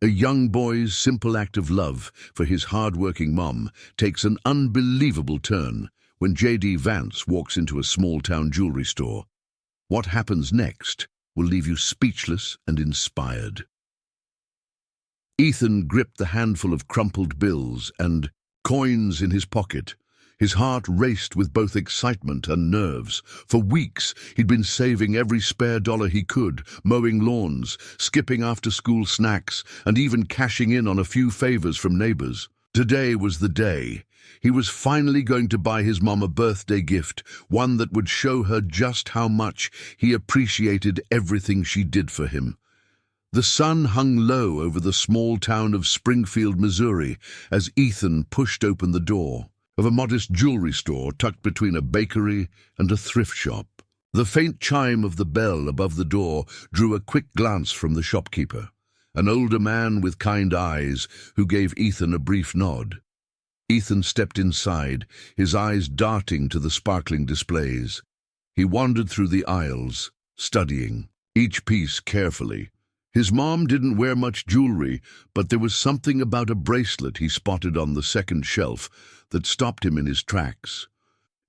A young boy's simple act of love for his hard-working mom takes an unbelievable turn when J.D. Vance walks into a small-town jewelry store. What happens next will leave you speechless and inspired. Ethan gripped the handful of crumpled bills and coins in his pocket. His heart raced with both excitement and nerves. For weeks, he'd been saving every spare dollar he could, mowing lawns, skipping after-school snacks, and even cashing in on a few favors from neighbors. Today was the day. He was finally going to buy his mom a birthday gift, one that would show her just how much he appreciated everything she did for him. The sun hung low over the small town of Springfield, Missouri, as Ethan pushed open the door of a modest jewelry store tucked between a bakery and a thrift shop. The faint chime of the bell above the door drew a quick glance from the shopkeeper, an older man with kind eyes who gave Ethan a brief nod. Ethan stepped inside, his eyes darting to the sparkling displays. He wandered through the aisles, studying each piece carefully. His mom didn't wear much jewelry, but there was something about a bracelet he spotted on the second shelf that stopped him in his tracks.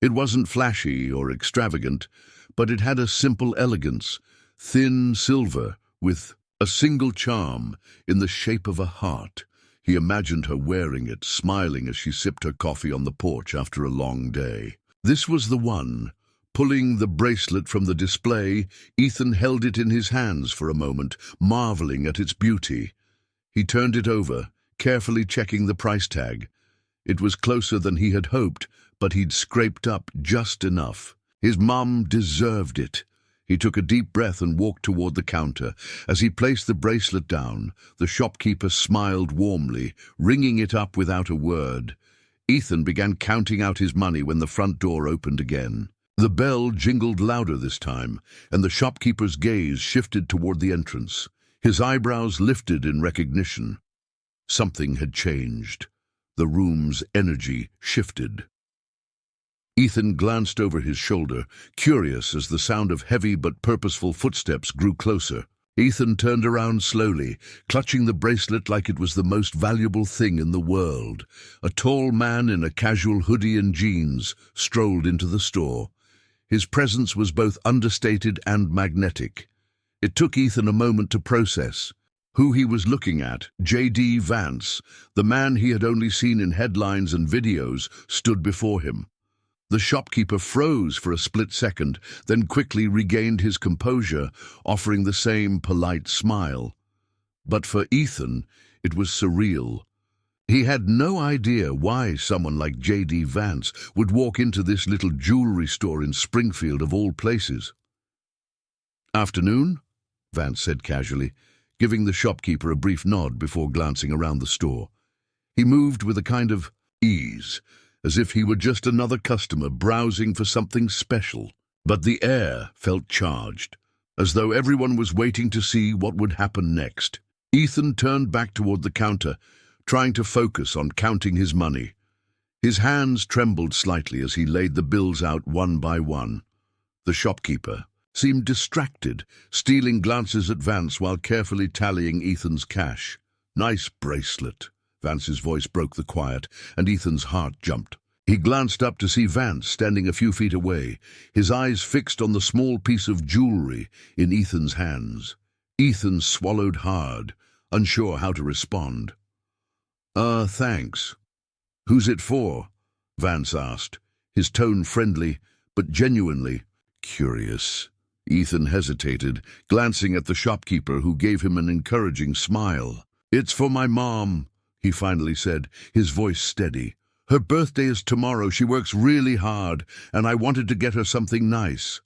It wasn't flashy or extravagant, but it had a simple elegance, thin silver with a single charm in the shape of a heart. He imagined her wearing it, smiling as she sipped her coffee on the porch after a long day. This was the one. Pulling the bracelet from the display, Ethan held it in his hands for a moment, marveling at its beauty. He turned it over, carefully checking the price tag. It was closer than he had hoped, but he'd scraped up just enough. His mom deserved it. He took a deep breath and walked toward the counter. As he placed the bracelet down, the shopkeeper smiled warmly, ringing it up without a word. Ethan began counting out his money when the front door opened again. The bell jingled louder this time, and the shopkeeper's gaze shifted toward the entrance. His eyebrows lifted in recognition. Something had changed. The room's energy shifted. Ethan glanced over his shoulder, curious as the sound of heavy but purposeful footsteps grew closer. Ethan turned around slowly, clutching the bracelet like it was the most valuable thing in the world. A tall man in a casual hoodie and jeans strolled into the store. His presence was both understated and magnetic. It took Ethan a moment to process who he was looking at. J.D. Vance, the man he had only seen in headlines and videos, stood before him. The shopkeeper froze for a split second, then quickly regained his composure, offering the same polite smile. But for Ethan, it was surreal. He had no idea why someone like J.D. Vance would walk into this little jewelry store in Springfield of all places. "Afternoon," Vance said casually, giving the shopkeeper a brief nod before glancing around the store. He moved with a kind of ease, as if he were just another customer browsing for something special. But the air felt charged, as though everyone was waiting to see what would happen next. Ethan turned back toward the counter, trying to focus on counting his money. His hands trembled slightly as he laid the bills out one by one. The shopkeeper seemed distracted, stealing glances at Vance while carefully tallying Ethan's cash. "Nice bracelet." Vance's voice broke the quiet, and Ethan's heart jumped. He glanced up to see Vance standing a few feet away, his eyes fixed on the small piece of jewelry in Ethan's hands. Ethan swallowed hard, unsure how to respond. Thanks." "Who's it for?" Vance asked, his tone friendly, but genuinely curious. Ethan hesitated, glancing at the shopkeeper, who gave him an encouraging smile. "It's for my mom," he finally said, his voice steady. "Her birthday is tomorrow. She works really hard, and I wanted to get her something nice."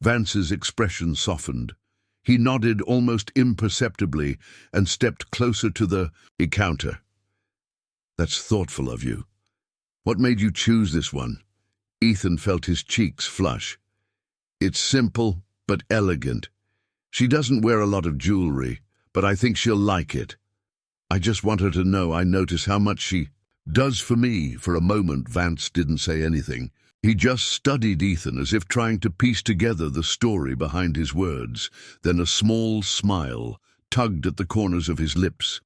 Vance's expression softened. He nodded almost imperceptibly and stepped closer to the counter. "That's thoughtful of you. What made you choose this one?" Ethan felt his cheeks flush. "It's simple, but elegant. She doesn't wear a lot of jewelry, but I think she'll like it. I just want her to know I notice how much she does for me." For a moment, Vance didn't say anything. He just studied Ethan as if trying to piece together the story behind his words. Then a small smile tugged at the corners of his lips.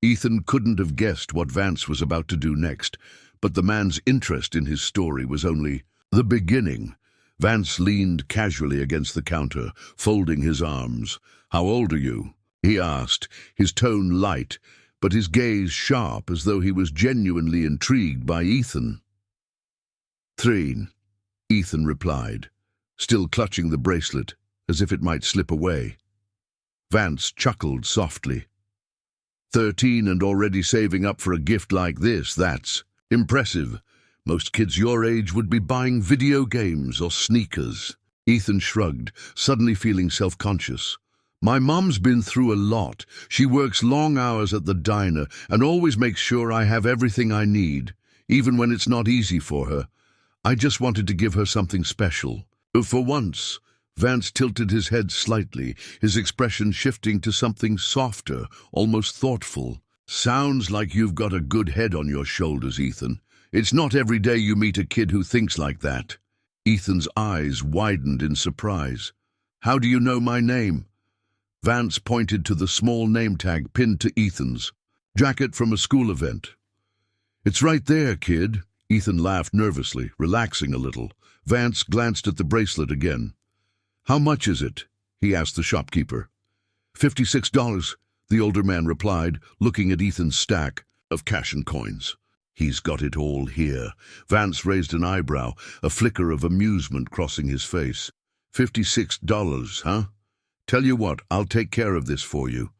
Ethan couldn't have guessed what Vance was about to do next, but the man's interest in his story was only the beginning. Vance leaned casually against the counter, folding his arms. "How old are you?" he asked, his tone light, but his gaze sharp, as though he was genuinely intrigued by Ethan. 3, Ethan replied, still clutching the bracelet, as if it might slip away. Vance chuckled softly. 13 and already saving up for a gift like this, that's impressive. Most kids your age would be buying video games or sneakers. Ethan shrugged, suddenly feeling self-conscious. My mom's been through a lot. She works long hours at the diner and always makes sure I have everything I need, even when it's not easy for her. I just wanted to give her something special. For once, Vance tilted his head slightly, his expression shifting to something softer, almost thoughtful. Sounds like you've got a good head on your shoulders, Ethan. It's not every day you meet a kid who thinks like that. Ethan's eyes widened in surprise. How do you know my name? Vance pointed to the small name tag pinned to Ethan's jacket from a school event. It's right there, kid. Ethan laughed nervously, relaxing a little. Vance glanced at the bracelet again. How much is it? He asked the shopkeeper. $56, the older man replied, looking at Ethan's stack of cash and coins. He's got it all here. Vance raised an eyebrow, a flicker of amusement crossing his face. $56, huh? Tell you what, I'll take care of this for you.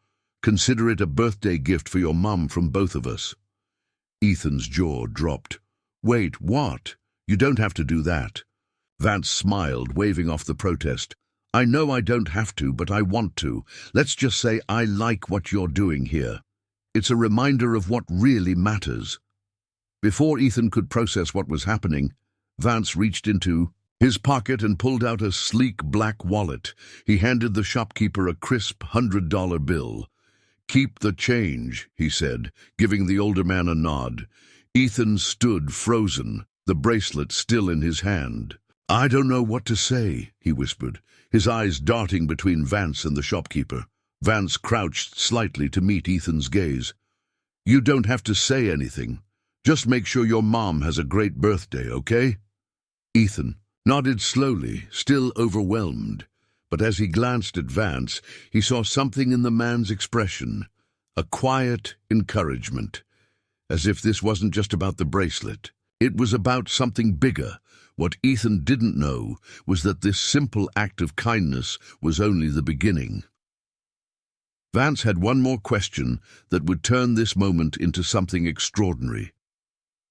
Consider it a birthday gift for your mum from both of us. Ethan's jaw dropped. Wait, what? You don't have to do that. Vance smiled, waving off the protest. I know I don't have to, but I want to. Let's just say I like what you're doing here. It's a reminder of what really matters. Before Ethan could process what was happening, Vance reached into his pocket and pulled out a sleek black wallet. He handed the shopkeeper a crisp $100 bill. Keep the change, he said, giving the older man a nod. Ethan stood frozen, the bracelet still in his hand. I don't know what to say, he whispered, his eyes darting between Vance and the shopkeeper. Vance crouched slightly to meet Ethan's gaze. You don't have to say anything. Just make sure your mom has a great birthday, okay? Ethan nodded slowly, still overwhelmed. But as he glanced at Vance, he saw something in the man's expression, a quiet encouragement. As if this wasn't just about the bracelet. It was about something bigger. What Ethan didn't know was that this simple act of kindness was only the beginning. Vance had one more question that would turn this moment into something extraordinary.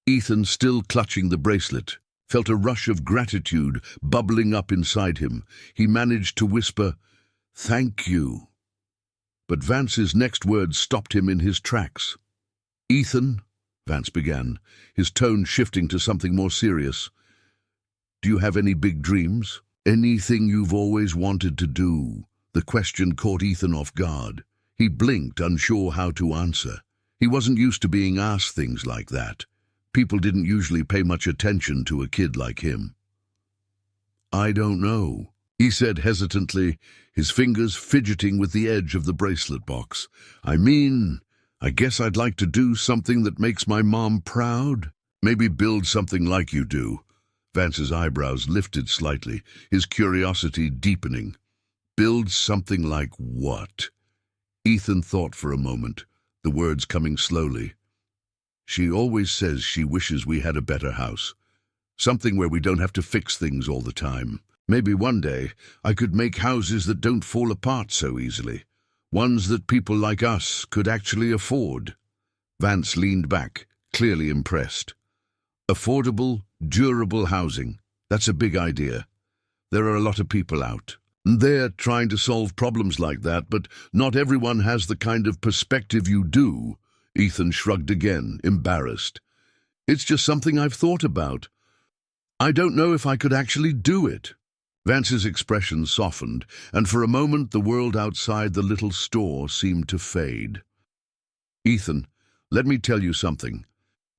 Ethan, still clutching the bracelet, felt a rush of gratitude bubbling up inside him. He managed to whisper, "Thank you." But Vance's next words stopped him in his tracks. "Ethan," Vance began, his tone shifting to something more serious, "do you have any big dreams? Anything you've always wanted to do?" The question caught Ethan off guard. He blinked, unsure how to answer. He wasn't used to being asked things like that. People didn't usually pay much attention to a kid like him. "I don't know," he said hesitantly, his fingers fidgeting with the edge of the bracelet box. I guess I'd like to do something that makes my mom proud. Maybe build something like you do." Vance's eyebrows lifted slightly, his curiosity deepening. Build something like what? Ethan thought for a moment, the words coming slowly. She always says she wishes we had a better house. Something where we don't have to fix things all the time. Maybe one day I could make houses that don't fall apart so easily. Ones that people like us could actually afford. Vance leaned back, clearly impressed. Affordable, durable housing. That's a big idea. There are a lot of people out there trying to solve problems like that, but not everyone has the kind of perspective you do. Ethan shrugged again, embarrassed. It's just something I've thought about. I don't know if I could actually do it. Vance's expression softened, and for a moment the world outside the little store seemed to fade. Ethan, let me tell you something.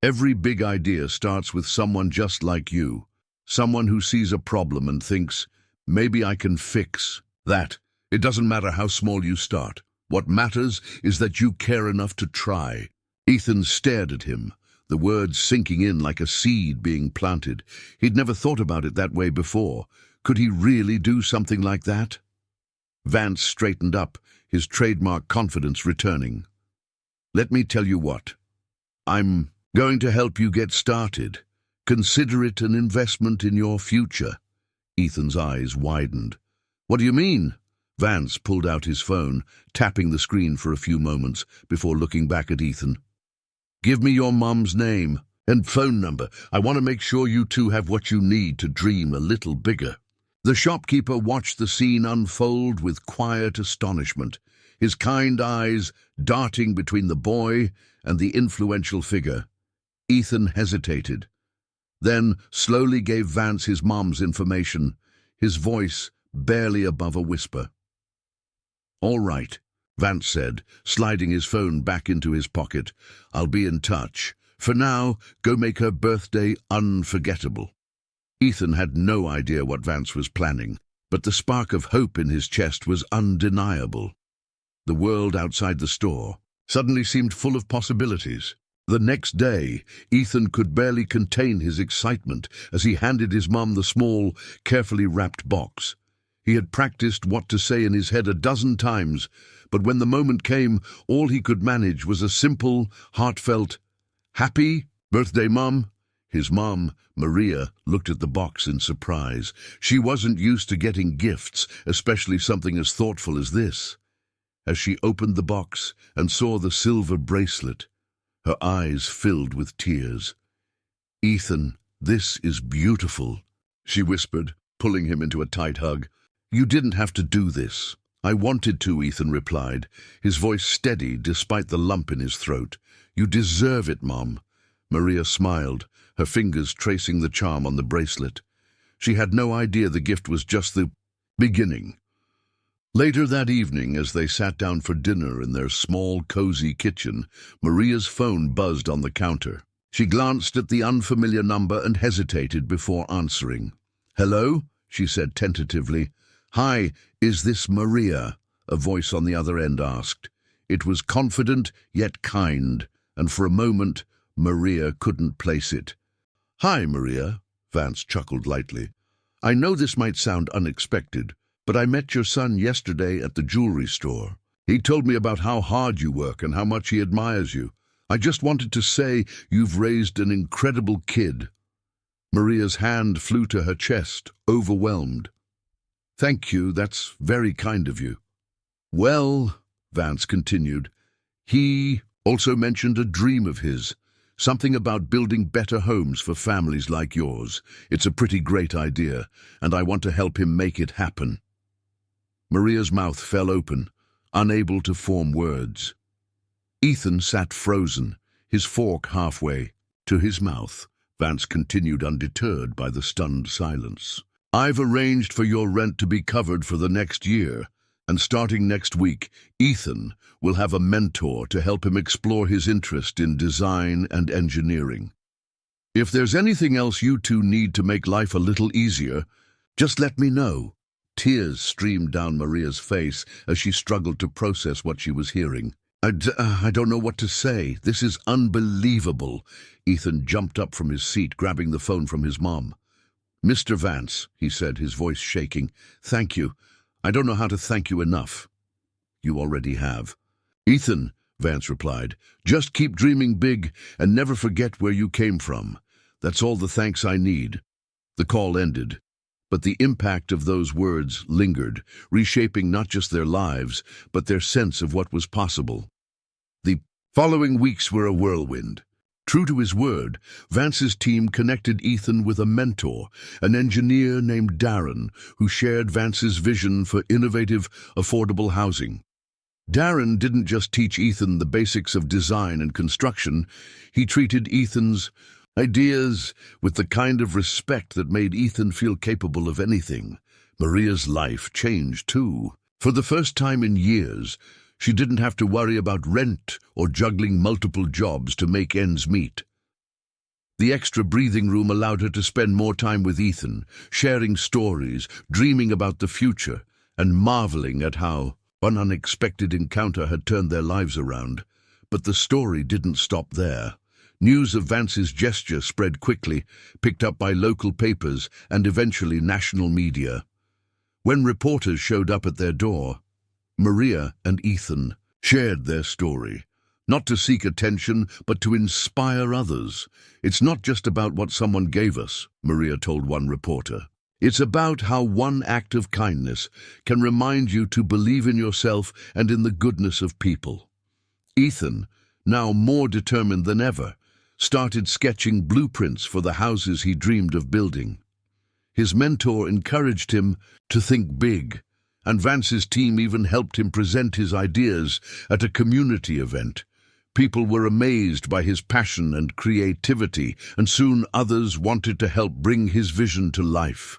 Every big idea starts with someone just like you. Someone who sees a problem and thinks, maybe I can fix that. It doesn't matter how small you start. What matters is that you care enough to try." Ethan stared at him, the words sinking in like a seed being planted. He'd never thought about it that way before. Could he really do something like that? Vance straightened up, his trademark confidence returning. "Let me tell you what. I'm going to help you get started. Consider it an investment in your future." Ethan's eyes widened. "What do you mean?" Vance pulled out his phone, tapping the screen for a few moments before looking back at Ethan. "Give me your mom's name and phone number. I want to make sure you two have what you need to dream a little bigger." The shopkeeper watched the scene unfold with quiet astonishment, his kind eyes darting between the boy and the influential figure. Ethan hesitated, then slowly gave Vance his mom's information, his voice barely above a whisper. "All right," Vance said, sliding his phone back into his pocket. "I'll be in touch. For now, go make her birthday unforgettable." Ethan had no idea what Vance was planning, but the spark of hope in his chest was undeniable. The world outside the store suddenly seemed full of possibilities. The next day, Ethan could barely contain his excitement as he handed his mum the small, carefully wrapped box. He had practiced what to say in his head a dozen times, but when the moment came, all he could manage was a simple, heartfelt, "Happy birthday, Mum." His mum, Maria, looked at the box in surprise. She wasn't used to getting gifts, especially something as thoughtful as this. As she opened the box and saw the silver bracelet, her eyes filled with tears. "Ethan, this is beautiful," she whispered, pulling him into a tight hug. "You didn't have to do this." "I wanted to," Ethan replied, his voice steady despite the lump in his throat. "You deserve it, Mom." Maria smiled, her fingers tracing the charm on the bracelet. She had no idea the gift was just the beginning. Later that evening, as they sat down for dinner in their small, cozy kitchen, Maria's phone buzzed on the counter. She glanced at the unfamiliar number and hesitated before answering. "Hello?" she said tentatively. "Hi, is this Maria?" a voice on the other end asked. It was confident yet kind, and for a moment Maria couldn't place it. "Hi, Maria," Vance chuckled lightly. "I know this might sound unexpected, but I met your son yesterday at the jewelry store. He told me about how hard you work and how much he admires you. I just wanted to say you've raised an incredible kid." Maria's hand flew to her chest, overwhelmed. "Thank you, that's very kind of you." "Well," Vance continued, "he also mentioned a dream of his, something about building better homes for families like yours. It's a pretty great idea, and I want to help him make it happen." Maria's mouth fell open, unable to form words. Ethan sat frozen, his fork halfway to his mouth. Vance continued undeterred by the stunned silence. "I've arranged for your rent to be covered for the next year, and starting next week, Ethan will have a mentor to help him explore his interest in design and engineering. If there's anything else you two need to make life a little easier, just let me know." Tears streamed down Maria's face as she struggled to process what she was hearing. I don't know what to say. This is unbelievable." Ethan jumped up from his seat, grabbing the phone from his mom. "Mr. Vance," he said, his voice shaking, "thank you. I don't know how to thank you enough." "You already have." "Ethan," Vance replied, "just keep dreaming big and never forget where you came from. That's all the thanks I need." The call ended, but the impact of those words lingered, reshaping not just their lives, but their sense of what was possible. The following weeks were a whirlwind. True to his word, Vance's team connected Ethan with a mentor, an engineer named Darren, who shared Vance's vision for innovative, affordable housing. Darren didn't just teach Ethan the basics of design and construction, he treated Ethan's ideas with the kind of respect that made Ethan feel capable of anything. Maria's life changed too. For the first time in years, she didn't have to worry about rent or juggling multiple jobs to make ends meet. The extra breathing room allowed her to spend more time with Ethan, sharing stories, dreaming about the future, and marveling at how One unexpected encounter had turned their lives around, but the story didn't stop there. News of Vance's gesture spread quickly, picked up by local papers and eventually national media. When reporters showed up at their door, Maria and Ethan shared their story. Not to seek attention, but to inspire others. "It's not just about what someone gave us," Maria told one reporter. "It's about how one act of kindness can remind you to believe in yourself and in the goodness of people." Ethan, now more determined than ever, started sketching blueprints for the houses he dreamed of building. His mentor encouraged him to think big, and Vance's team even helped him present his ideas at a community event. People were amazed by his passion and creativity, and soon others wanted to help bring his vision to life.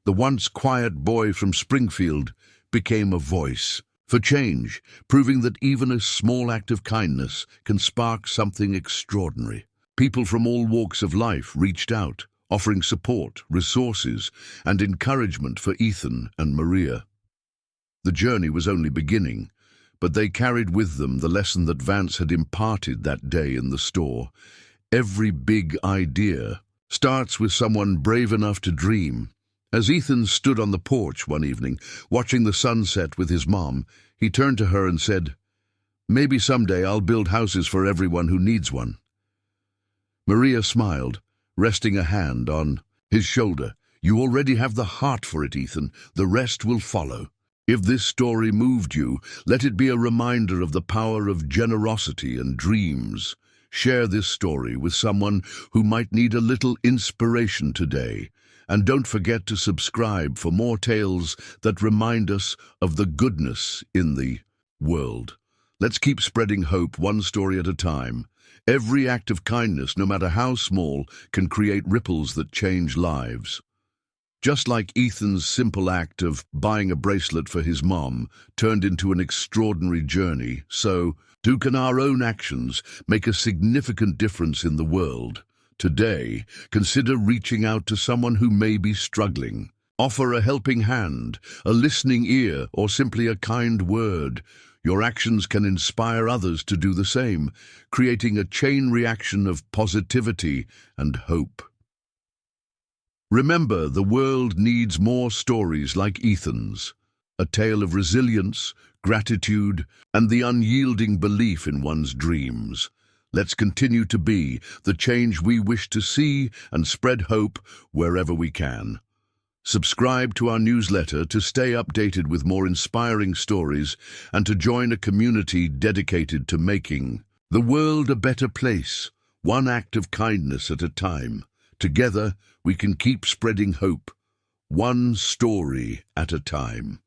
The once quiet boy from Springfield became a voice for change, proving that even a small act of kindness can spark something extraordinary. People from all walks of life reached out, offering support, resources, and encouragement for Ethan and Maria. The journey was only beginning, but they carried with them the lesson that Vance had imparted that day in the store. Every big idea starts with someone brave enough to dream. As Ethan stood on the porch one evening, watching the sunset with his mom, he turned to her and said, "Maybe someday I'll build houses for everyone who needs one." Maria smiled, resting a hand on his shoulder. "You already have the heart for it, Ethan. The rest will follow." If this story moved you, let it be a reminder of the power of generosity and dreams. Share this story with someone who might need a little inspiration today. And don't forget to subscribe for more tales that remind us of the goodness in the world. Let's keep spreading hope one story at a time. Every act of kindness, no matter how small, can create ripples that change lives. Just like Ethan's simple act of buying a bracelet for his mom turned into an extraordinary journey, so too can our own actions make a significant difference in the world. Today, consider reaching out to someone who may be struggling. Offer a helping hand, a listening ear, or simply a kind word. Your actions can inspire others to do the same, creating a chain reaction of positivity and hope. Remember, the world needs more stories like Ethan's, a tale of resilience, gratitude, and the unyielding belief in one's dreams. Let's continue to be the change we wish to see and spread hope wherever we can. Subscribe to our newsletter to stay updated with more inspiring stories and to join a community dedicated to making the world a better place, one act of kindness at a time. Together, we can keep spreading hope, one story at a time.